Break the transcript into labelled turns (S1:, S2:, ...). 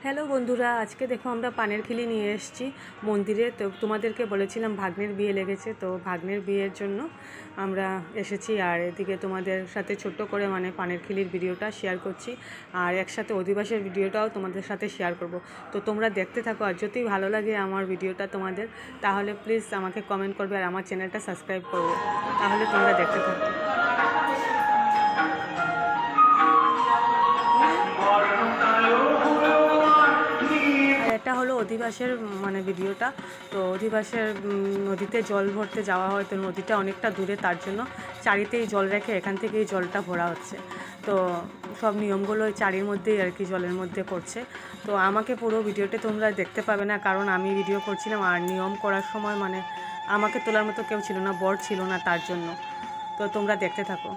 S1: Hello বন্ধুরা, আজকে দেখো আমরা পানের খিলি নিয়ে এসেছি মন্দিরে। তো তোমাদেরকে বলেছিলাম ভাগ্নের বিয়ে লেগেছে, তো ভাগ্নের বিয়ের জন্য আমরা এসেছি। আর এদিকে তোমাদের সাথে ছোট্ট করে পানের খিলির ভিডিওটা শেয়ার করছি, আর একসাথে অধিবাসের ভিডিওটাও তোমাদের সাথে শেয়ার করব। তো তোমরা দেখতে থাকো, আর যদি ভালো লাগে আমার ভিডিওটা তোমাদের, তাহলে প্লিজ আমাকে কমেন্ট করবে আর আমার চ্যানেলটা সাবস্ক্রাইব করবে। তাহলে তোমরা দেখতে থাকো। এটা হলো অধিবাসের ভিডিওটা। তো অধিবাসের নদীতে জল ভরতে যাওয়া হয়, তো নদীটা অনেকটা দূরে, তার জন্য চারিতেই জল রেখে এখান থেকেই জলটা ভরা হচ্ছে। তো সব নিয়মগুলো ওই চারির মধ্যেই আর কি, জলের মধ্যে করছে। তো আমাকে পুরো ভিডিওটা তোমরা দেখতে পাবে না, কারণ আমি ভিডিও করছিলাম আর নিয়ম করার সময় আমাকে তোলার মতো কেউ ছিল না, বর ছিল না, তার জন্য। তো তোমরা দেখতে থাকো।